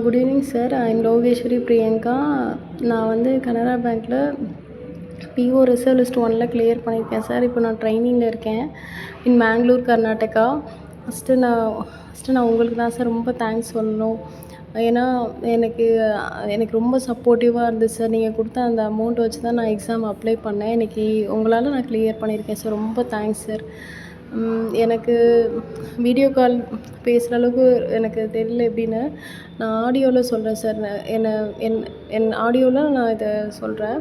Good evening sir. I am Lokeshwari Priyanka. நான் வந்து கனரா பேங்க்கில் பிஓ ரிசர்வ் லிஸ்ட் 1ல கிளியர் பண்ணியிருக்கேன் சார். இப்போ நான் ட்ரைனிங்கில் இருக்கேன் இன் மேங்களூர், கர்நாடகா. ஃபஸ்ட்டு நான் உங்களுக்கு தான் சார் ரொம்ப தேங்க்ஸ் சொல்லணும். ஏன்னா எனக்கு எனக்கு ரொம்ப சப்போர்ட்டிவாக இருந்துச்சு சார். நீங்கள் கொடுத்த அந்த அமௌண்ட் வச்சு தான் நான் எக்ஸாம் அப்ளை பண்ணேன். இன்றைக்கி உங்களால் நான் கிளியர் பண்ணியிருக்கேன் சார். ரொம்ப தேங்க்ஸ் சார். எனக்கு வீடியோ கால் பேசுகிற அளவுக்கு எனக்கு தெரியல எப்படின்னு. நான் ஆடியோவில் சொல்கிறேன் சார். என் ஆடியோவில் நான் இதை சொல்கிறேன்.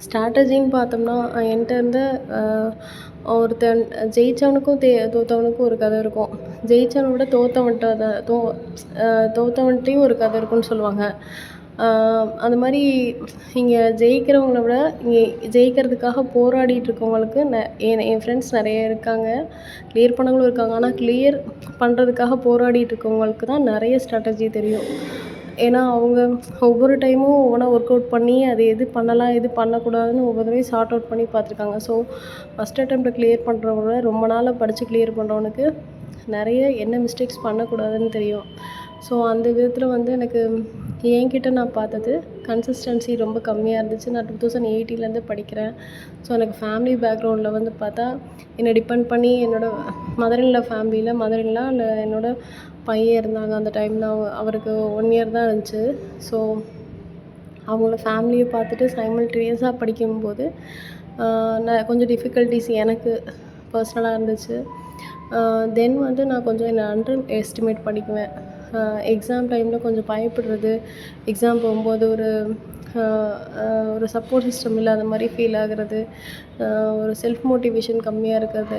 ஸ்ட்ராட்டஜின்னு பார்த்தோம்னா என்கிட்ட இருந்த ஒருத்தன் ஜெயித்தவனுக்கும் தோற்றவனுக்கும் ஒரு கதை இருக்கும். ஜெயித்தவனை விட தோற்றவன்ட்டையும் ஒரு கதை இருக்குன்னு சொல்லுவாங்க. அந்த மாதிரி இங்கே ஜெயிக்கிறவங்கள விட இங்கே ஜெயிக்கிறதுக்காக போராடிட்டு இருக்கவங்களுக்கு என் ஃப்ரெண்ட்ஸ் நிறைய இருக்காங்க. கிளியர் பண்ணவங்களும் இருக்காங்க. ஆனால் கிளியர் பண்ணுறதுக்காக போராடிட்டு இருக்கவங்களுக்கு தான் நிறைய ஸ்ட்ராட்டஜி தெரியும். ஏன்னா அவங்க ஒவ்வொரு டைமும் ஒவ்வொன்றா ஒர்க் அவுட் பண்ணி அது எது பண்ணலாம் எது பண்ணக்கூடாதுன்னு ஒவ்வொரு தடவையும் சார்ட் அவுட் பண்ணி பார்த்துருக்காங்க. ஸோ ஃபஸ்ட் அட்டெம்ப்ட்டை கிளியர் பண்ணுறவங்கள ரொம்ப நாளாக படித்து கிளியர் பண்ணுறவனுக்கு நிறைய என்ன மிஸ்டேக்ஸ் பண்ணக்கூடாதுன்னு தெரியும். ஸோ அந்த விதத்தில் வந்து எனக்கு என்கிட்ட நான் பார்த்தது கன்சிஸ்டன்சி ரொம்ப கம்மியாக இருந்துச்சு. நான் 2018லேருந்து படிக்கிறேன். ஸோ எனக்கு ஃபேமிலி பேக்ரவுண்டில் வந்து பார்த்தா என்னை டிபெண்ட் பண்ணி என்னோடய மதர்-இன்-லா அந்த என்னோடய பையன் இருந்தாங்க. அந்த டைமில் அவருக்கு 1 இயர் தான் இருந்துச்சு. ஸோ அவங்கள ஃபேமிலியை பார்த்துட்டு சைமல்டேனியஸாக படிக்கும்போது நான் கொஞ்சம் டிஃபிகல்ட்டிஸ் எனக்கு பர்சனலாக இருந்துச்சு. தென் வந்து நான் கொஞ்சம் என்னை அண்டர் எஸ்டிமேட் பண்ணிக்குவேன். எக்ஸாம் டைமில் கொஞ்சம் பயப்படுறது, எக்ஸாம் போகும்போது ஒரு சப்போர்ட் சிஸ்டம் இல்லாத மாதிரி ஃபீல் ஆகுறது, ஒரு செல்ஃப் மோட்டிவேஷன் கம்மியாக இருக்கிறது,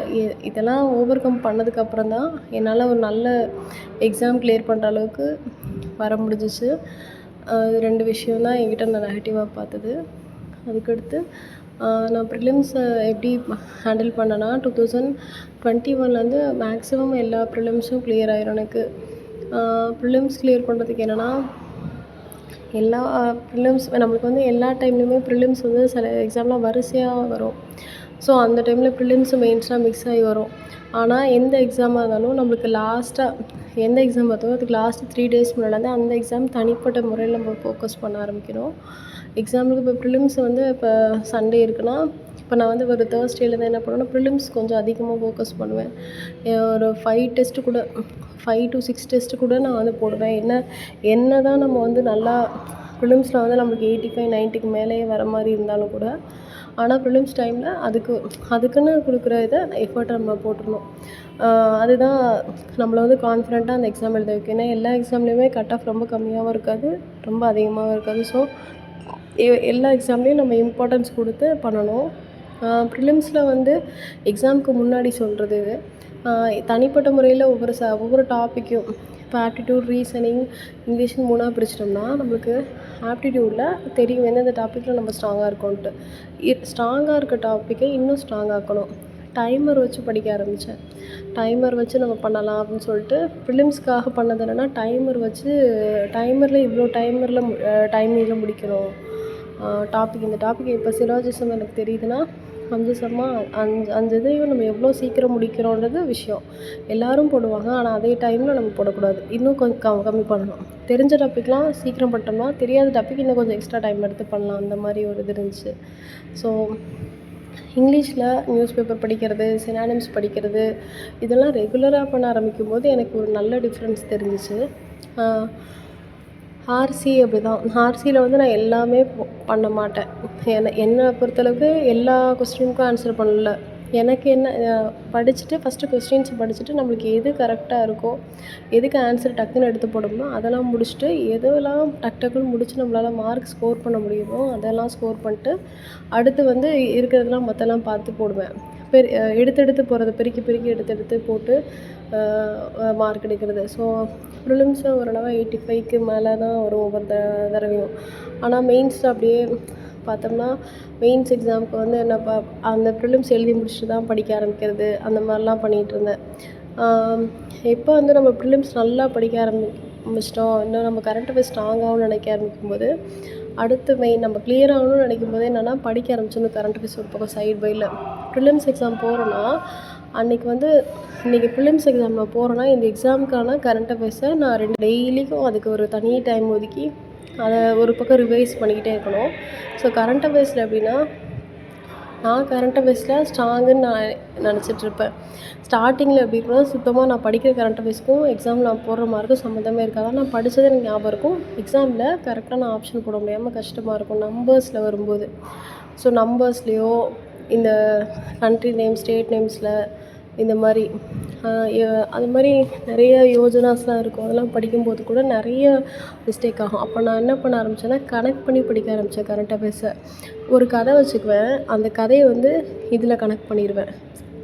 இதெல்லாம் ஓவர் கம் பண்ணதுக்கப்புறம் தான் என்னால் ஒரு நல்ல எக்ஸாம் கிளியர் பண்ணுற அளவுக்கு வர முடிஞ்சிச்சு. இது 2 விஷயம் தான் என்கிட்ட நான் நெகட்டிவாக பார்த்தது. அதுக்கடுத்து நான் ப்ரிலிம்ஸை எப்படி ஹேண்டில் பண்ணேன்னா 2021லேருந்து மேக்ஸிமம் எல்லா ப்ரிலிம்ஸும் கிளியர் ஆயிரும் எனக்கு. ப்ரிலிம்ஸ் கிளியர் பண்ணுறதுக்கு என்னென்னா எல்லா ப்ரிலிம்ஸ் நம்மளுக்கு வந்து எல்லா டைம்லேயுமே ப்ரிலிம்ஸ் வந்து சில எக்ஸாம்லாம் வரிசையாக வரும். ஸோ அந்த டைமில் ப்ரிலிம்ஸு மெயின்ஸ்லாம் மிக்ஸ் ஆகி வரும். ஆனால் எந்த எக்ஸாமாக இருந்தாலும் நம்மளுக்கு எந்த எக்ஸாம் பார்த்தோமோ அதுக்கு லாஸ்ட்டு 3 டேஸ் முன்னாடி அந்த எக்ஸாம் தனிப்பட்ட முறையில் நம்ம ஃபோக்கஸ் பண்ண ஆரம்பிக்கணும். எக்ஸாம்பிளுக்கு இப்போ ப்ரிலிம்ஸ் வந்து இப்போ சண்டே இருக்குன்னா, இப்போ நான் வந்து ஒரு தேர்ஸ்டேலேருந்து என்ன பண்ணுவேன்னா ப்ரிலிம்ஸ் கொஞ்சம் அதிகமாக ஃபோக்கஸ் பண்ணுவேன். ஒரு 5 டெஸ்ட்டு கூட 5 to 6 டெஸ்ட்டு கூட நான் வந்து போடுவேன். என்ன தான் நம்ம வந்து நல்லா ப்ரிலிம்ஸில் வந்து நம்மளுக்கு 85, 90க்கு மேலேயே வர மாதிரி இருந்தாலும் கூட, ஆனால் ப்ரிலிம்ஸ் டைமில் அதுக்குன்னு கொடுக்குற எஃபர்ட்டை நம்ம போட்டுடணும். அதுதான் நம்மளை வந்து கான்ஃபிடெண்ட்டாக அந்த எக்ஸாம் எழுத வைக்கும். ஏன்னா எல்லா எக்ஸாம்லேயுமே கட் ஆஃப் ரொம்ப கம்மியாகவும் இருக்காது, ரொம்ப அதிகமாகவும் இருக்காது. ஸோ எல்லா எக்ஸாம்லேயும் நம்ம இம்பார்ட்டன்ஸ் கொடுத்து பண்ணணும். ப்ரிலிம்ஸில் வந்து எக்ஸாமுக்கு முன்னாடி சொல்கிறது இது. தனிப்பட்ட முறையில் ஒவ்வொரு டாப்பிக்கும் இப்போ ஆப்டிடியூட், ரீசனிங், இங்கிலீஷ்னு 3ஆக பிரிச்சிட்டோம்னா நம்மளுக்கு ஆப்டிடியூடில் தெரியும் எந்தெந்த டாப்பிக்கில் நம்ம ஸ்ட்ராங்காக இருக்கோன்ட்டு. ஸ்ட்ராங்காக இருக்க டாப்பிக்கை இன்னும் ஸ்ட்ராங்காக ஆக்கணும். டைமர் வச்சு படிக்க ஆரம்பித்தேன். டைமர் வச்சு நம்ம பண்ணலாம் அப்படின்னு சொல்லிட்டு ப்ரிலிம்ஸ்க்காக பண்ணது என்னென்னா டைமரில் இவ்வளோ டைமிங்கில் முடிக்கணும் டாபிக். இந்த டாபிக் இப்போ சிலாஜிசம் எனக்கு தெரியுதுன்னா 5 சம்மாக 5 இதையும் நம்ம எவ்வளோ சீக்கிரம் முடிக்கிறோன்றது விஷயம். எல்லோரும் போடுவாங்க, ஆனால் அதே டைமில் நம்ம போடக்கூடாது. இன்னும் கொஞ்சம் கம்மி பண்ணணும். தெரிஞ்ச டாப்பிக்லாம் சீக்கிரம் பண்ணிட்டோம்னா தெரியாத டாபிக் இன்னும் கொஞ்சம் எக்ஸ்ட்ரா டைம் எடுத்து பண்ணலாம். அந்த மாதிரி ஒரு இது இருந்துச்சு. ஸோ இங்கிலீஷில் நியூஸ் பேப்பர் படிக்கிறது, சினானிம்ஸ் படிக்கிறது, இதெல்லாம் ரெகுலராக பண்ண ஆரம்பிக்கும்போது எனக்கு ஒரு நல்ல டிஃப்ரென்ஸ் தெரிஞ்சிச்சு. ஆர்சி அப்படி தான். ஆர்சியில் வந்து நான் எல்லாமே பண்ண மாட்டேன். என்னை பொறுத்தளவுக்கு எல்லா கொஸ்டினுக்கும் ஆன்சர் பண்ணல. எனக்கு என்ன படிச்சுட்டு ஃபஸ்ட்டு கொஸ்டின்ஸ் படிச்சுட்டு நம்மளுக்கு எது கரெக்டாக இருக்கோ, எதுக்கு ஆன்சர் டக்குன்னு எடுத்து போடணுமோ அதெல்லாம் முடிச்சுட்டு, எதெல்லாம் டக்குன்னு முடித்து நம்மளால் மார்க் ஸ்கோர் பண்ண முடியுமோ அதெல்லாம் ஸ்கோர் பண்ணிட்டு, அடுத்து வந்து இருக்கிறதெல்லாம் மற்றெல்லாம் பார்த்து போடுவேன். எடுத்து போகிறது, பெருக்கி எடுத்து போட்டு மார்க் எடுக்கிறது. ஸோ ப்ரிலிம்ஸு ஓரளவு 85க்கு மேலே தான் வரும் ஒவ்வொரு தடவையும். ஆனால் மெயின்ஸில் அப்படியே பார்த்தோம்னா மெயின்ஸ் எக்ஸாமுக்கு வந்து அந்த ப்ரிலிம்ஸ் எழுதி முடிச்சுட்டு தான் படிக்க ஆரம்பிக்கிறது, அந்த மாதிரிலாம் பண்ணிகிட்ருந்தேன். இப்போ வந்து நம்ம ப்ரிலிம்ஸ் நல்லா படிக்க ஆரம்பிச்சிட்டோம், இன்னும் நம்ம கரண்ட் அஃபேர்ஸ் ஸ்ட்ராங்காகவும் நினைக்க ஆரம்பிக்கும்போது, அடுத்து நம்ம கிளியர் ஆகணும்னு நினைக்கும் போது என்னென்னா படிக்க ஆரம்பிச்சிடணும். கரண்ட் அஃபேர்ஸ் ஒரு பக்கம் சைட் பையில் ப்ரிலிம்ஸ் எக்ஸாம் போகிறோன்னா அன்றைக்கி வந்து இன்றைக்கி ப்ரிலிம்ஸ் எக்ஸாம் நான் போகிறேன்னா இந்த எக்ஸாமுக்கான கரண்ட் அஃபேர்ஸை நான் டெய்லிக்கும் அதுக்கு ஒரு தனி டைம் ஒதுக்கி அதை ஒரு பக்கம் ரிவைஸ் பண்ணிக்கிட்டே இருக்கணும். ஸோ கரண்ட் அஃபேர்ஸில் எப்படின்னா, நான் கரண்ட் அஃபேர்ஸில் ஸ்ட்ராங்குன்னு நான் நினச்சிட்ருப்பேன். ஸ்டார்டிங்கில் எப்படி இருக்குன்னா, சுத்தமாக நான் படிக்கிற கரண்ட் அஃபேர்ஸ்க்கும் எக்ஸாமில் நான் போடுற மார்க்கும் சம்மந்தமே இருக்காது. ஆனால் நான் படித்தது எனக்கு ஞாபகம் இருக்கும். எக்ஸாமில் கரெக்டான ஆப்ஷன் போட முடியாமல் கஷ்டமாக இருக்கும் நம்பர்ஸில் வரும்போது. ஸோ நம்பர்ஸ்லேயோ இந்த கண்ட்ரி நேம், ஸ்டேட் நேம்ஸில் இந்த மாதிரி அது மாதிரி நிறைய யோஜனாஸ்லாம் இருக்கும். அதெல்லாம் படிக்கும்போது கூட நிறைய மிஸ்டேக் ஆகும். அப்போ நான் என்ன பண்ண ஆரம்பித்தேன்னா, கனெக்ட் பண்ணி படிக்க ஆரம்பித்தேன் கரண்ட் அஃபேர்ஸை. ஒரு கதை வச்சுக்குவேன். அந்த கதையை வந்து இதில் கனெக்ட் பண்ணிடுவேன்.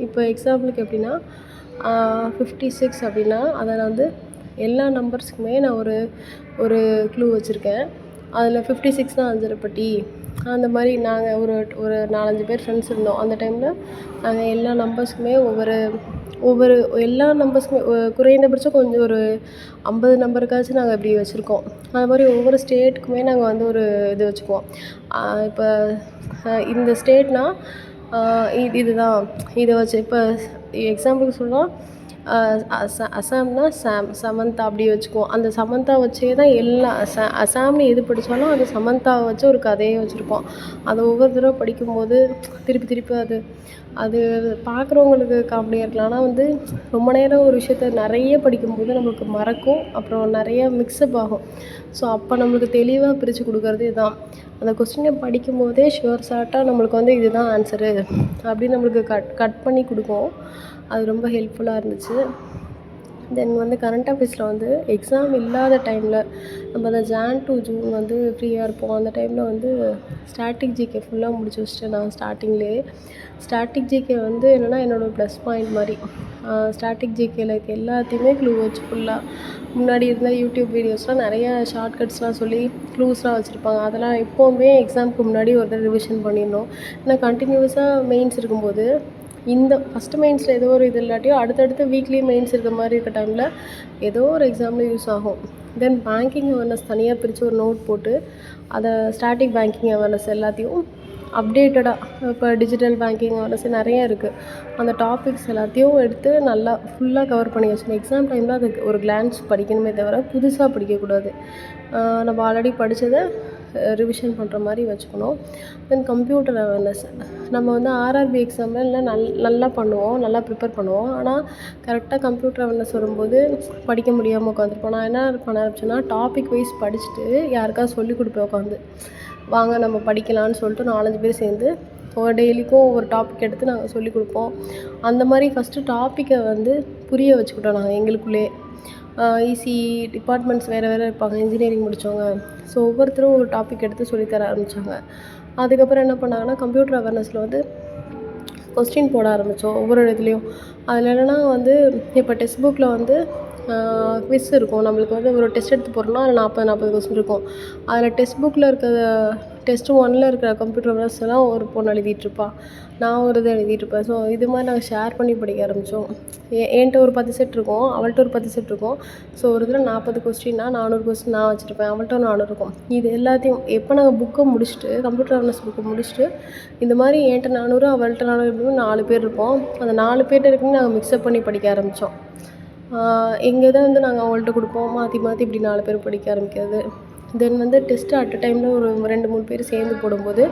இப்போ எக்ஸாம்பிளுக்கு எப்படின்னா 56 அப்படின்னா அதை நான் வந்து எல்லா நம்பர்ஸுக்குமே நான் ஒரு க்ளூ வச்சுருக்கேன். அதில் 56னா அஞ்சரைப்பட்டி அந்த மாதிரி நாங்கள் ஒரு 4-5 பேர் ஃப்ரெண்ட்ஸ் இருந்தோம். அந்த டைமில் நாங்கள் எல்லா நம்பர்ஸுக்குமே ஒவ்வொரு எல்லா நம்பர்ஸுக்குமே குறைந்தபட்சம் கொஞ்சம் ஒரு 50 நம்பருக்காச்சும் நாங்கள் இப்படி வச்சுருக்கோம். அது மாதிரி ஒவ்வொரு ஸ்டேட்டுக்குமே நாங்கள் வந்து ஒரு இது வச்சுக்குவோம். இப்போ இந்த ஸ்டேட்னால் இதுதான் இதை வச்சு இப்போ எக்ஸாம்பிளுக்கு சொல்லலாம், அசாம்னா சமந்தா அப்படி வச்சுக்குவோம். அந்த சமந்தா வச்சே தான் எல்லா அசாம்னு எது படித்தாலும் அந்த சமந்தாவை வச்சு ஒரு கதையே வச்சுருப்போம். அதை ஒவ்வொரு தடவை படிக்கும்போது திருப்பி திருப்பி அது பார்க்குறவங்களுக்கு காமெடியாக இருக்கலாம். ஆனால் வந்து ரொம்ப நேரம் ஒரு விஷயத்த நிறைய படிக்கும்போது நம்மளுக்கு மறக்கும். அப்புறம் நிறையா மிக்ஸ்அப் ஆகும். ஸோ அப்போ நம்மளுக்கு தெளிவாக பிரித்து கொடுக்கறது இதுதான். அந்த கொஸ்டினை படிக்கும்போதே ஷுவர் ஷார்ட்டாக நம்மளுக்கு வந்து இதுதான் ஆன்சரு அப்படின்னு நம்மளுக்கு கட் பண்ணி கொடுக்கும். அது ரொம்ப ஹெல்ப்ஃபுல்லாக இருந்துச்சு. தென் வந்து கரண்ட் அஃபேர்ஸில் வந்து எக்ஸாம் இல்லாத டைமில் நம்ம அந்த ஜான் டு ஜூன் வந்து ஃப்ரீயாக இருப்போம். அந்த டைமில் வந்து ஸ்டாட்டிக் ஜிகே ஃபுல்லாக முடிச்சு வச்சுட்டேன் நான் ஸ்டார்டிங்லேயே. ஸ்டாட்டிக் ஜிகே வந்து என்னென்னா என்னோடய ப்ளஸ் பாயிண்ட் மாதிரி. ஸ்டாட்டிக் ஜிகேல இருக்க எல்லாத்தையுமே க்ளூ வச்சு ஃபுல்லாக முன்னாடி இருந்த யூடியூப் வீடியோஸ்லாம் நிறையா ஷார்ட்கட்ஸ்லாம் சொல்லி க்ளூஸ்லாம் வச்சுருப்பாங்க. அதெல்லாம் எப்போவுமே எக்ஸாமுக்கு முன்னாடி ஒரு தடவை ரிவிஷன் பண்ணிடணும். ஏன்னா கண்டினியூஸாக மெயின்ஸ் இருக்கும்போது இந்த ஃபஸ்ட்டு மெயின்ஸில் ஏதோ ஒரு இது இல்லாட்டியும் அடுத்தடுத்து வீக்லி மெயின்ஸ் இருக்க மாதிரி இருக்க டைமில் ஏதோ ஒரு எக்ஸாமில் யூஸ் ஆகும். தென் பேங்கிங் அவேர்னஸ் தனியாக பிரித்து ஒரு நோட் போட்டு அதை ஸ்டாட்டிக் பேங்கிங் அவேர்னஸ் எல்லாத்தையும் அப்டேட்டடாக இப்போ டிஜிட்டல் பேங்கிங் அவேர்னஸ் நிறையா இருக்குது. அந்த டாபிக்ஸ் எல்லாத்தையும் எடுத்து நல்லா ஃபுல்லாக கவர் பண்ணி வச்சுக்கணும். எக்ஸாம் டைமில் அதுக்கு ஒரு கிளான்ஸ் படிக்கணுமே தவிர புதுசாக படிக்கக்கூடாது. நம்ம ஆல்ரெடி படித்ததை ரிவிஷன் பண்ணுற மாதிரி வச்சுக்கணும். தென் கம்ப்யூட்டர் அவேர்னஸ் நம்ம வந்து ஆர்ஆர்பி எக்ஸாமில் நல்லா பண்ணுவோம், நல்லா ப்ரிப்பேர் பண்ணுவோம். ஆனால் கரெக்டாக கம்ப்யூட்டர் அவேர்னஸ் வரும்போது படிக்க முடியாமல் உட்காந்துருப்போம். நான் என்ன பண்ண ஆரம்பிச்சேன்னா, டாபிக் வைஸ் படிச்சுட்டு யாருக்காவது சொல்லிக் கொடுப்பேன் உட்காந்து. வாங்க நம்ம படிக்கலான்னு சொல்லிட்டு 4-5 பேர் சேர்ந்து ஒரு டெய்லிக்கும் ஒவ்வொரு டாபிக் எடுத்து நாங்கள் சொல்லிக் கொடுப்போம். அந்த மாதிரி ஃபஸ்ட்டு டாப்பிக்கை வந்து புரிய வச்சுக்கிட்டோம் நாங்கள் எங்களுக்குள்ளே. ஈசி டிபார்ட்மெண்ட்ஸ் வேறு இருப்பாங்க, இன்ஜினியரிங் முடித்தவங்க. ஸோ ஒவ்வொருத்தரும் ஒரு டாபிக் எடுத்து சொல்லித்தர ஆரம்பித்தாங்க. அதுக்கப்புறம் என்ன பண்ணாங்கன்னா, கம்ப்யூட்டர் அவேர்னஸில் வந்து கொஸ்டின் போட ஆரம்பித்தோம் ஒவ்வொரு இடத்துலையும். அதில் என்னென்னா வந்து இப்போ டெக்ஸ்ட் புக்கில் வந்து குவிஸ் இருக்கும். நம்மளுக்கு வந்து ஒரு டெஸ்ட் எடுத்து போடுறோம்னா அதில் 40 கொஸ்டின் இருக்கும். அதில் டெக்ஸ்ட் புக்கில் இருக்கிற டெஸ்ட் 1ல் இருக்கிற கம்ப்யூட்டர் அவேர்னஸ் எல்லாம் ஒரு பொண்ணு எழுதிட்டுருப்பா, நான் ஒரு இது எழுதிட்டுருப்பேன். ஸோ இது மாதிரி நாங்கள் ஷேர் பண்ணி படிக்க ஆரம்பித்தோம். என்கிட்ட ஒரு 10 செட் இருக்கும், அவள்கிட்ட ஒரு 10 செட் இருக்கும். ஸோ ஒரு இதில் 40 கொஸ்டின்னா 400 கொஸ்டின் நான் வச்சுருப்பேன், அவள்கிட்ட 400 இருக்கும். இது எல்லாத்தையும் எப்போ நாங்கள் புக்கை முடிச்சுட்டு கம்ப்யூட்டர் அவேர்னஸ் புக்கை முடிச்சுட்டு இந்த மாதிரி என்கிட்ட 400 அவள்கிட்ட 400 4 பேர் இருப்போம். அந்த 4 பேர்கிட்ட இருக்குன்னு நாங்கள் மிக்ஸ்அப் பண்ணி படிக்க ஆரம்பித்தோம். எங்கள் இதை வந்து நாங்கள் அவங்கள்ட்ட கொடுப்போம், மாற்றி மாற்றி இப்படி 4 பேர் படிக்க ஆரம்பிக்கிறது. தென் வந்து டெஸ்ட்டு அட் அ டைமில் ஒரு 2-3 பேர் சேர்ந்து போடும்போது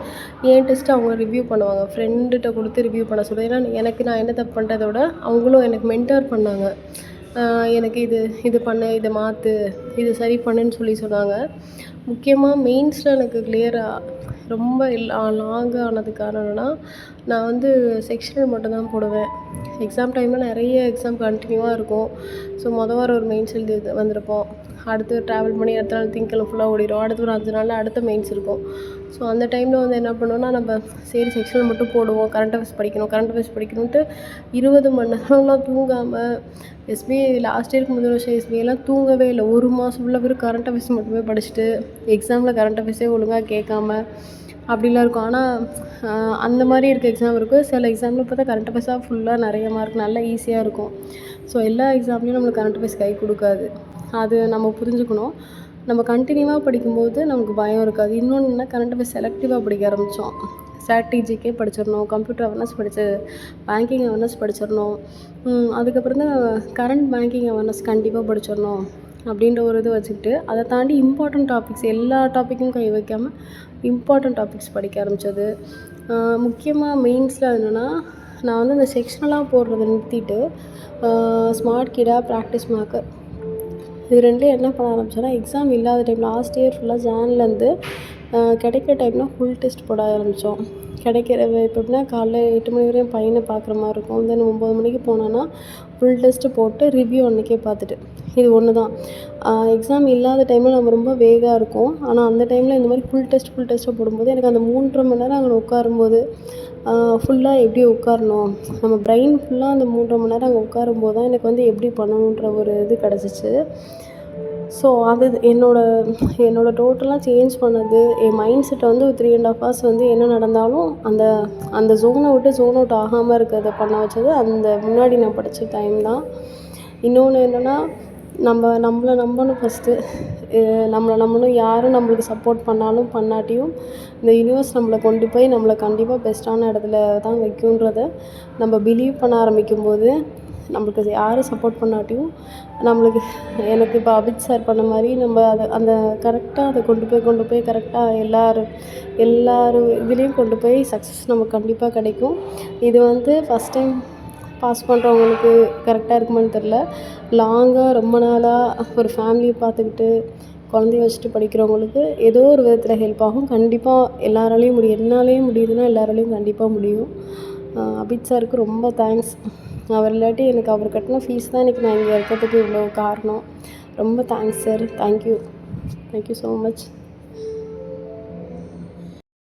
என் டெஸ்ட்டு அவங்க ரிவ்யூ பண்ணுவாங்க. ஃப்ரெண்டுகிட்ட கொடுத்து ரிவ்யூ பண்ண சொல்லுவேன். ஏன்னா எனக்கு நான் என்ன தப்பு பண்ணுறத விட அவங்களும் எனக்கு மென்டார் பண்ணாங்க. எனக்கு இது பண்ணு, இதை மாற்று, இது சரி பண்ணுன்னு சொன்னாங்க. முக்கியமாக மெயின்ஸில் எனக்கு கிளியராக ரொம்ப லாங்காக ஆனது காரணம் என்னென்னா, நான் வந்து செக்ஷனல் மட்டும்தான் போடுவேன். எக்ஸாம் டைமில் நிறைய எக்ஸாம் கண்டினியூவாக இருக்கும். ஸோ வாரம் ஒரு மெயின்ஸ் எழுதி வந்திருப்போம். அடுத்து ட்ராவல் பண்ணி அடுத்த நாள் திங்கக்கிழமை ஃபுல்லாக ஓடிடும். அடுத்து ஒரு 5 நாளில் அடுத்த மெயின்ஸ் இருக்கும். ஸோ அந்த டைமில் வந்து என்ன பண்ணுவோன்னா, நம்ம சரி செக்ஷனல் மட்டும் போடுவோம், கரண்ட் அஃபேர்ஸ் படிக்கணுன்ட்டு 20 மணி நேரம்லாம் தூங்காமல் எஸ்பிஐ லாஸ்ட் இயருக்கு முதல் வருஷம் எஸ்பிஐலாம் தூங்கவே இல்லை. 1 மாதம் ஃபுல்லாக வெறும் கரண்ட் அஃபேர்ஸ் மட்டுமே படிச்சுட்டு எக்ஸாமில் கரண்ட் அஃபேர்ஸே ஒழுங்காக கேட்காம அப்படிலாம் இருக்கும். ஆனால் அந்த மாதிரி இருக்க எக்ஸாம் இருக்குது. சில எக்ஸாமில் பார்த்தா கரண்ட் அஃபேர்ஸாக ஃபுல்லாக நிறைய மார்க் நல்லா ஈஸியாக இருக்கும். ஸோ எல்லா எக்ஸாம்லேயும் நம்மளுக்கு கரண்ட் அஃபேர்ஸ் கை கொடுக்காது. அது நம்ம புரிஞ்சுக்கணும். நம்ம கண்டினியூவாக படிக்கும்போது நமக்கு பயம் இருக்காது. இன்னொன்று என்ன, கரண்ட் அஃபேர்ஸ் செலக்டிவாக படிக்க ஆரம்பித்தோம். ஸ்ட்ராட்டஜிக்கே படிச்சிடணும், கம்ப்யூட்டர் அவேர்னஸ் பேங்கிங் அவேர்னஸ் படிச்சிடணும், அதுக்கப்புறம் தான் கரண்ட் பேங்கிங் அவேர்னஸ் கண்டிப்பாக படிச்சிடணும் அப்படின்ற ஒரு இது வச்சுக்கிட்டு, அதை தாண்டி இம்பார்ட்டன்ட் டாபிக்ஸ் எல்லா டாப்பிக்கும் கை வைக்காமல் இம்பார்ட்டன்ட் டாபிக்ஸ் படிக்க ஆரம்பித்தது. முக்கியமாக மெயின்ஸில் என்னென்னா, நான் வந்து இந்த செக்ஷனலாக போடுறத நிறுத்திட்டு ஸ்மார்ட் கிடாக ப்ராக்டிஸ் மார்க்கர் இது ரெண்டுலேயும் என்ன பண்ண ஆரம்பிச்சேன்னா, எக்ஸாம் இல்லாத டைம் லாஸ்ட் இயர் ஃபுல்லாக ஜான்லேருந்து கிடைக்கிற டைம்லாம் ஃபுல் டெஸ்ட் போட ஆரம்பித்தோம். கிடைக்கிற இப்போ எப்படின்னா காலைல 8 மணி வரையும் பையனை பார்க்குற மாதிரி இருக்கும். தென் 9 மணிக்கு போனோன்னா ஃபுல் டெஸ்ட்டு போட்டு ரிவ்யூ அன்றைக்கே பார்த்துட்டு இது ஒன்று தான். எக்ஸாம் இல்லாத டைமில் நம்ம ரொம்ப வேகாக இருக்கும். ஆனால் அந்த டைமில் இந்த மாதிரி ஃபுல் டெஸ்ட்டாக போடும்போது எனக்கு அந்த 3.5 மணி நேரம் அங்கே உட்காரும்போது ஃபுல்லாக எப்படி உட்காரணும், நம்ம பிரெயின் ஃபுல்லாக அந்த 3.5 மணி நேரம் அங்கே உட்காரும்போது தான் எனக்கு வந்து எப்படி பண்ணணுன்ற ஒரு இது கிடச்சிச்சு. ஸோ அது என்னோடய டோட்டலாக சேஞ்ச் பண்ணது என் மைண்ட் செட்டை வந்து 3.5 ஹவர்ஸ் வந்து என்ன நடந்தாலும் அந்த ஜோனை விட்டு ஜோன் அவுட் ஆகாமல் இருக்கிறத பண்ண வச்சது அந்த முன்னாடி நான் படித்த டைம் தான். இன்னொன்று என்னென்னா, நம்மளை நம்பணும் ஃபஸ்ட்டு. நம்மளை நம்பணும். யாரும் நம்மளுக்கு சப்போர்ட் பண்ணாலும் பண்ணாட்டியும் இந்த யூனிவர்ஸ் நம்மளை கொண்டு போய் நம்மளை கண்டிப்பாக பெஸ்ட்டான இடத்துல தான் வைக்குன்றத நம்ம பிலீவ் பண்ண ஆரம்பிக்கும்போது, நம்மளுக்கு யாரும் சப்போர்ட் பண்ணாட்டியும் எனக்கு இப்போ அபித் சார் பண்ண மாதிரி நம்ம அந்த கரெக்டாக அதை கொண்டு போய் கரெக்டாக எல்லாரும் இதுலேயும் கொண்டு போய் சக்ஸஸ் நமக்கு கண்டிப்பாக கிடைக்கும். இது வந்து ஃபஸ்ட் டைம் பாஸ் பண்ணுறவங்களுக்கு கரெக்டாக இருக்குமான்னு தெரில. லாங்காக ரொம்ப நாளாக ஒரு ஃபேமிலியை பார்த்துக்கிட்டு குழந்தைய வச்சுட்டு படிக்கிறவங்களுக்கு ஏதோ ஒரு விதத்தில் ஹெல்ப் ஆகும். கண்டிப்பாக எல்லாராலையும் முடியும். என்னாலேயும் முடியுதுன்னா எல்லாராலையும் கண்டிப்பாக முடியும். அபித் சாருக்கு ரொம்ப தேங்க்ஸ். அவர் இல்லாட்டி எனக்கு அவர் கட்டின ஃபீஸ் தான் இன்றைக்கி நான் இங்கே இருக்கிறதுக்கு இவ்வளோ காரணம். ரொம்ப thanks sir. Thank you so much.